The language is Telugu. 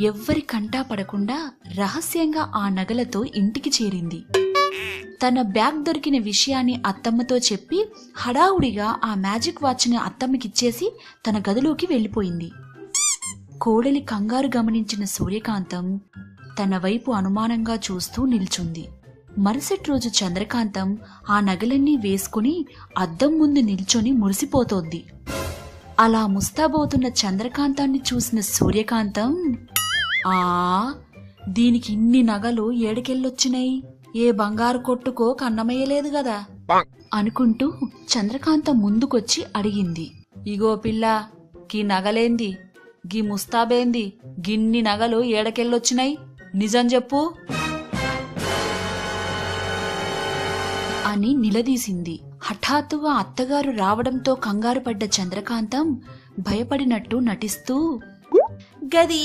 ఎవ్వరి కంటా పడకుండా రహస్యంగా ఆ నగలతో ఇంటికి చేరింది. తన బ్యాగ్ దొరికిన విషయాన్ని అత్తమ్మతో చెప్పి హడావుడిగా ఆ మ్యాజిక్ వాచ్ని అత్తమ్మకిచ్చేసి తన గదిలోకి వెళ్ళిపోయింది. కోడలి కంగారు గమనించిన సూర్యకాంతం తన వైపు అనుమానంగా చూస్తూ నిల్చుంది. మరుసటి రోజు చంద్రకాంతం ఆ నగలన్నీ వేసుకుని అద్దం ముందు నిల్చొని మురిసిపోతోంది. అలా ముస్తాబోతున్న చంద్రకాంతాన్ని చూసిన సూర్యకాంతం, దీనికి ఇన్ని నగలు ఏడకెళ్ళొచ్చినాయి, ఏ బంగారు కొట్టుకో కన్నమయ్యలేదు గదా అనుకుంటూ చంద్రకాంతం ముందుకొచ్చి అడిగింది. ఇగో పిల్ల, గీ నగలేంది, గీ ముస్తాబేంది, గిన్ని నగలు ఏడకెళ్ళొచ్చినాయి, నిజం చెప్పు అని నిలదీసింది. హఠాత్తుగా అత్తగారు రావడంతో కంగారు పడ్డ చంద్రకాంతం భయపడినట్టు నటిస్తూ, గది